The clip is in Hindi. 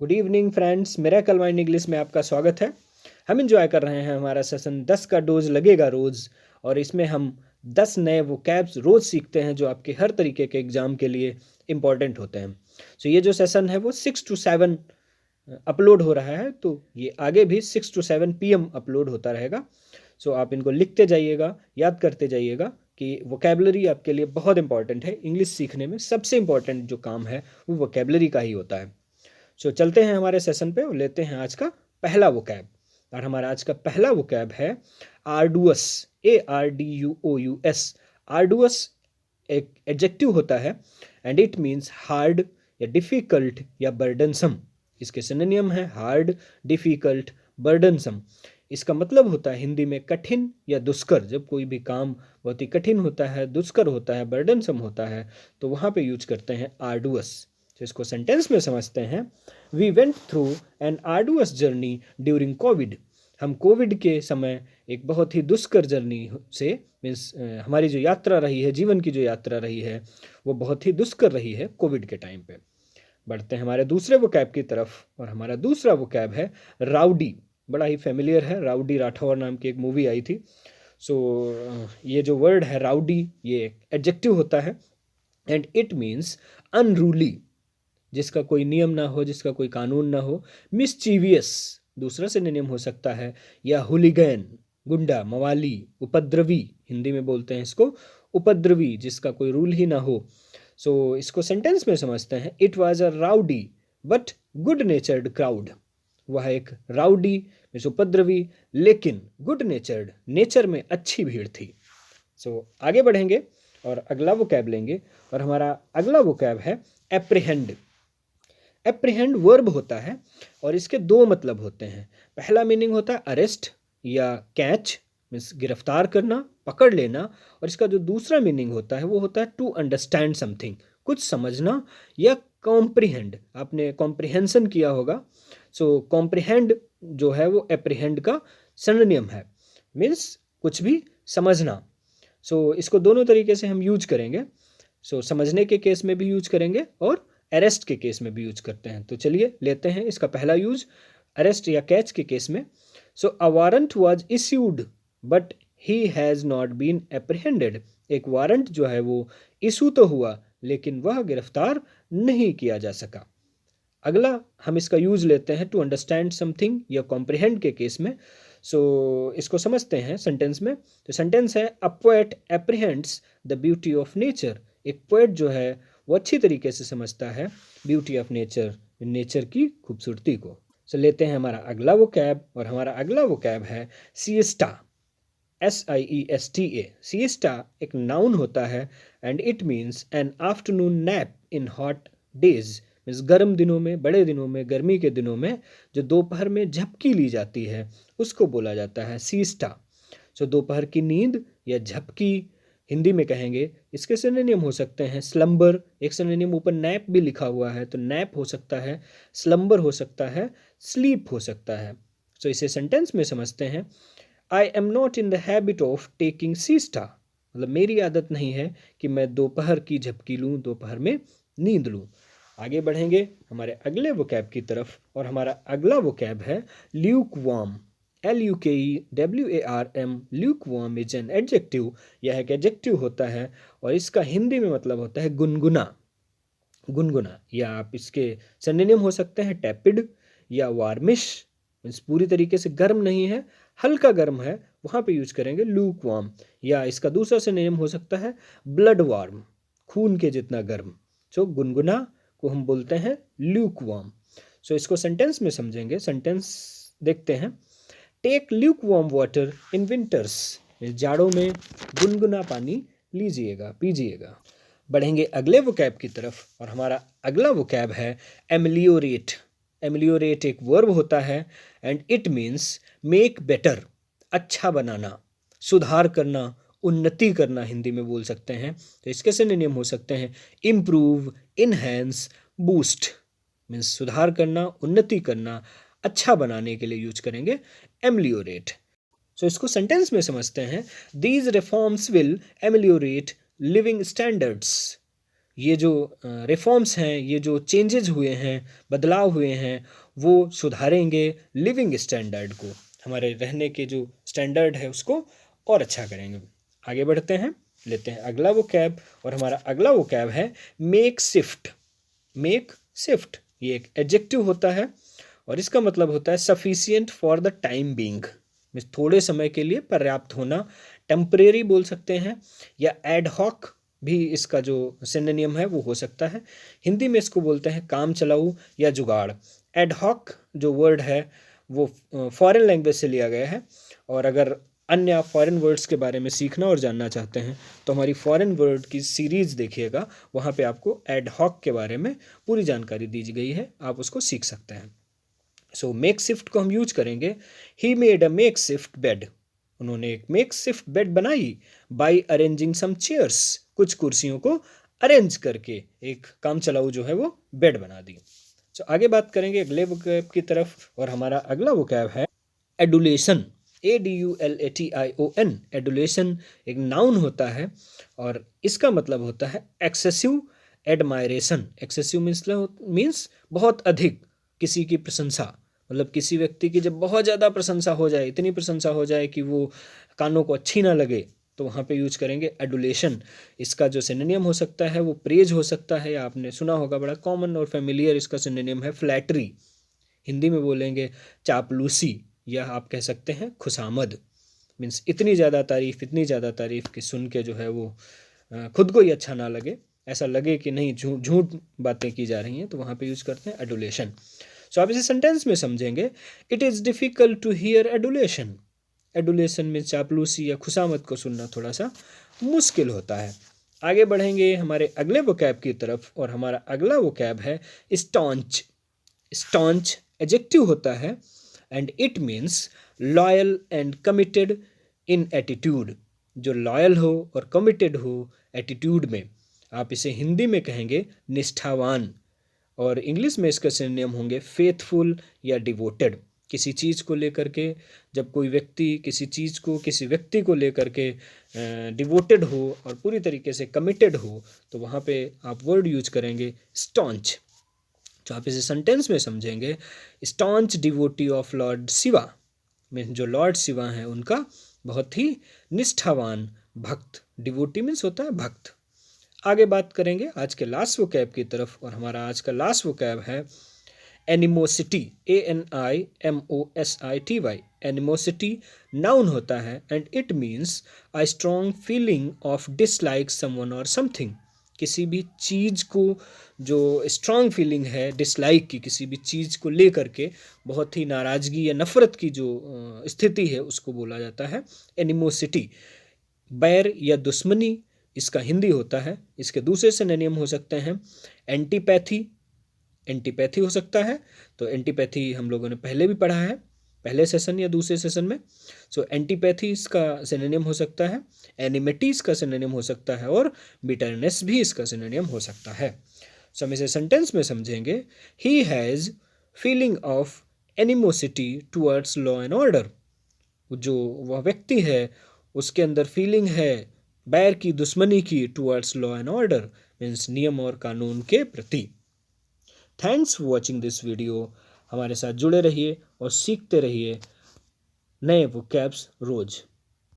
Good evening friends, miracle mind English में आपका स्वागत है। हम इंजॉय कर रहे हैं हमारा सेशन 10 का डोज लगेगा रोज़, और इसमें हम 10 नए वोकैब्स रोज़ सीखते हैं जो आपके हर तरीके के एग्ज़ाम के लिए इम्पॉर्टेंट होते हैं। सो ये जो सेशन है वो 6 to 7 अपलोड हो रहा है, तो ये आगे भी 6 to 7 PM अपलोड होता रहेगा। सो आप इनको लिखते जाइएगा, याद करते जाइएगा कि वोकेबलरी आपके लिए बहुत इंपॉर्टेंट है। इंग्लिश सीखने में सबसे इम्पॉर्टेंट जो काम है वो वोकेबलरी का ही होता है। चलते हैं हमारे सेशन पे और लेते हैं आज का पहला वोकैब। और हमारा आज का पहला वोकैब है आर्डुअस। ARDUOUS। आर्डुअस एक एडजेक्टिव होता है एंड इट मीन्स हार्ड या डिफ़िकल्ट या बर्डनसम। इसके सिनोनिम है हार्ड, डिफ़िकल्ट, बर्डनसम। इसका मतलब होता है हिंदी में कठिन या दुष्कर। जब कोई भी काम बहुत ही कठिन होता है, दुष्कर होता है, बर्डनसम होता है, तो वहाँ पे यूज करते हैं आर्डुअस। तो इसको सेंटेंस में समझते हैं। We went through an arduous journey during Covid. हम कोविड के समय एक बहुत ही दुष्कर जर्नी से, मीन्स हमारी जो यात्रा रही है, जीवन की जो यात्रा रही है, वो बहुत ही दुष्कर रही है कोविड के टाइम पे। बढ़ते हैं हमारे दूसरे वोकैब की तरफ, और हमारा दूसरा वोकैब है राउडी। बड़ा ही फेमिलियर है, राउडी राठौर नाम की एक मूवी आई थी। ये जो वर्ड है राउडी, ये एडजेक्टिव होता है एंड इट मीन्स अनरूली, जिसका कोई नियम ना हो, जिसका कोई कानून ना हो। मिसचीवियस दूसरा सिनोनिम हो सकता है, या हुलिगैन, गुंडा, मवाली, उपद्रवी, हिंदी में बोलते हैं इसको उपद्रवी, जिसका कोई रूल ही ना हो। इसको सेंटेंस में समझते हैं। It was a rowdy but good नेचर्ड crowd. वह एक राउडी मीन्स उपद्रवी, लेकिन गुड नेचर्ड, नेचर में अच्छी भीड़ थी। आगे बढ़ेंगे और अगला वोकैब लेंगे, और हमारा अगला वोकैब है एप्रीहेंड। एप्रीहेंड वर्ब होता है और इसके दो मतलब होते हैं। पहला मीनिंग होता है अरेस्ट या कैच, मीन्स गिरफ्तार करना, पकड़ लेना। और इसका जो दूसरा मीनिंग होता है वो होता है टू अंडरस्टैंड समथिंग, कुछ समझना, या कॉम्प्रीहेंड। आपने कॉम्प्रीहेंशन किया होगा। कॉम्प्रीहेंड जो है वो एप्रीहेंड का सिनोनिम है, मीन्स कुछ भी समझना। इसको दोनों तरीके से हम यूज करेंगे। समझने के केस में भी यूज करेंगे और अरेस्ट के केस में भी यूज करते हैं। तो चलिए लेते हैं इसका पहला यूज, अरेस्ट या कैच के केस में। A warrant was issued but he has not been apprehended. एक वारंट जो है वो इशू तो हुआ, लेकिन वह गिरफ्तार नहीं किया जा सका। अगला हम इसका यूज लेते हैं टू अंडरस्टैंड समथिंग या कॉम्प्रिहेंड के केस में। इसको समझते हैं सेंटेंस में। तो सेंटेंस है, a poet apprehends the beauty of nature. एक पोएट जो है वो अच्छी तरीके से समझता है ब्यूटी ऑफ नेचर, नेचर की खूबसूरती को। लेते हैं हमारा अगला वोकैब, और हमारा अगला वोकैब है सिएस्टा। SIESTA। सिएस्टा एक नाउन होता है and it means an afternoon nap in hot days. Means गर्म दिनों में, बड़े दिनों में, गर्मी के दिनों में जो दोपहर में झपकी ली जाती है उसको बोला जाता है सिएस्टा। दोपहर की नींद या झपकी हिंदी में कहेंगे। इसके सिनोनिम हो सकते हैं स्लम्बर, एक सिनोनिम ऊपर नैप भी लिखा हुआ है, तो नैप हो सकता है, स्लम्बर हो सकता है, स्लीप हो सकता है। इसे सेंटेंस में समझते हैं। I am not in the habit of taking siesta. मतलब मेरी आदत नहीं है कि मैं दोपहर की झपकी लूँ, दोपहर में नींद लूँ। आगे बढ़ेंगे हमारे अगले वोकैब की तरफ, और हमारा अगला वोकैब है Luke warm. LUKEWARM। Luke warm is an adjective. यह एक एडजेक्टिव होता है और इसका हिंदी में मतलब होता है गुनगुना। गुनगुना, या आप इसके सिनोनिम हो सकते हैं टैपिड या वार्मिश। मीन्स पूरी तरीके से गर्म नहीं है, हल्का गर्म है, वहाँ पे यूज करेंगे लूक वार्म। या इसका दूसरा सिनोनिम हो सकता है ब्लड वार्म, खून के जितना गर्म। गुनगुना को हम बोलते हैं ल्यूक वार्म। इसको सेंटेंस में समझेंगे। सेंटेंस देखते हैं। Take lukewarm water in winters. जाड़ों में गुनगुना पानी लीजिएगा, पीजिएगा। बढ़ेंगे अगले वोकैब की तरफ, और हमारा अगला वोकैब है एमिलियोरेट। एमिलियोरेट एक वर्ब होता है and it means make better, अच्छा बनाना, सुधार करना, उन्नति करना, हिंदी में बोल सकते हैं। तो इसके सिनोनिम हो सकते हैं इम्प्रूव, इनहेंस, बूस्ट। मीन्स सुधार करना, उन्नति करना, अच्छा बनाने के लिए यूज करेंगे एमिलियोरेट। इसको सेंटेंस में समझते हैं। These reforms will ameliorate living standards. ये जो रिफॉर्म्स हैं, ये जो चेंजेज हुए हैं, बदलाव हुए हैं, वो सुधारेंगे लिविंग स्टैंडर्ड को, हमारे रहने के जो स्टैंडर्ड है उसको और अच्छा करेंगे। आगे बढ़ते हैं, लेते हैं अगला वो कैब, और हमारा अगला वो कैब है मेक शिफ्ट। मेक शिफ्ट ये एक एडजेक्टिव होता है और इसका मतलब होता है sufficient for the time being, थोड़े समय के लिए पर्याप्त होना, टेम्परेरी बोल सकते हैं, या एड हॉक भी इसका जो सिनोनिम है वो हो सकता है। हिंदी में इसको बोलते हैं काम चलाऊ या जुगाड़। एड हॉक जो वर्ड है वो फॉरेन लैंग्वेज से लिया गया है, और अगर अन्य फॉरेन वर्ड्स के बारे में सीखना और जानना चाहते हैं तो हमारी फॉरेन वर्ड की सीरीज़ देखिएगा, वहाँ पे आपको एड हॉक के बारे में पूरी जानकारी दी गई है, आप उसको सीख सकते हैं। सो मेक शिफ्ट को हम यूज करेंगे, he made a make shift bed, उन्होंने एक मेक शिफ्ट बेड बनाई, बाई अरेंजिंग सम चेयर्स, कुछ कुर्सियों को अरेंज करके एक काम चलाऊ जो है वो बेड बना दी। तो आगे बात करेंगे अगले वोकैब की तरफ, और हमारा अगला वोकैब है एडुलेशन। ADULATION। एडुलेशन एक नाउन होता है और इसका मतलब होता है एक्सेसिव एडमायरेशन। एक्सेसिव मीन्स बहुत अधिक, किसी की प्रशंसा, मतलब किसी व्यक्ति की जब बहुत ज़्यादा प्रशंसा हो जाए, इतनी प्रशंसा हो जाए कि वो कानों को अच्छी ना लगे, तो वहाँ पे यूज करेंगे एडुलेशन। इसका जो सिनोनिम हो सकता है वो प्रेज हो सकता है, या आपने सुना होगा, बड़ा कॉमन और फेमिलियर इसका सिनोनिम है फ्लैटरी। हिंदी में बोलेंगे चापलूसी, या आप कह सकते हैं खुशामद। मीन्स इतनी ज़्यादा तारीफ़, इतनी ज़्यादा तारीफ़ कि सुन के जो है वो खुद को ही अच्छा ना लगे, ऐसा लगे कि नहीं झूठ बातें की जा रही हैं, तो वहाँ पे यूज़ करते हैं एडुलेशन। सो आप इसे सेंटेंस में समझेंगे, it is difficult to hear adulation. Adulation में चापलूसी या खुशामद को सुनना थोड़ा सा मुश्किल होता है। आगे बढ़ेंगे हमारे अगले वोकैब की तरफ, और हमारा अगला वोकैब है स्टॉन्च। स्टॉन्च एडजेक्टिव होता है and it means loyal and committed in attitude. जो लॉयल हो और कमिटेड हो एटीट्यूड में, आप इसे हिंदी में कहेंगे निष्ठावान, और इंग्लिश में इसका सिनोनिम होंगे फेथफुल या डिवोटेड। किसी चीज़ को लेकर के, जब कोई व्यक्ति किसी चीज़ को, किसी व्यक्ति को लेकर के डिवोटेड हो और पूरी तरीके से कमिटेड हो, तो वहाँ पे आप वर्ड यूज करेंगे स्टॉन्च। तो आप इसे सेंटेंस में समझेंगे, staunch devotee of Lord Shiva, mean जो लॉर्ड शिवा हैं उनका बहुत ही निष्ठावान भक्त। डिवोटी मीन्स होता है भक्त। आगे बात करेंगे आज के लास्ट वोकैब की तरफ, और हमारा आज का लास्ट वोकैब है एनिमोसिटी। ANIMOSITY। एनिमोसिटी नाउन होता है and it means a strong feeling of dislike someone और समथिंग। किसी भी चीज़ को जो स्ट्रॉन्ग फीलिंग है डिसलाइक की, किसी भी चीज़ को लेकर के बहुत ही नाराज़गी या नफ़रत की जो स्थिति है उसको बोला जाता है एनिमोसिटी। बैर या दुश्मनी इसका हिंदी होता है। इसके दूसरे सिनोनिम हो सकते हैं एंटीपैथी। एंटीपैथी हो सकता है, तो एंटीपैथी हम लोगों ने पहले भी पढ़ा है, पहले सेशन या दूसरे सेशन में। सो एंटीपैथी इसका सिनोनिम हो सकता है, एनिमिटी इसका सिनोनिम हो सकता है, और बिटरनेस भी इसका सिनोनिम हो सकता है। सो हम इसे सेंटेंस में समझेंगे, he has feeling of animosity towards law and order. जो वह व्यक्ति है उसके अंदर फीलिंग है बैर की, दुश्मनी की, towards law and order means नियम और कानून के प्रति। Thanks for watching this video. हमारे साथ जुड़े रहिए और सीखते रहिए नए वोकैब्स रोज़।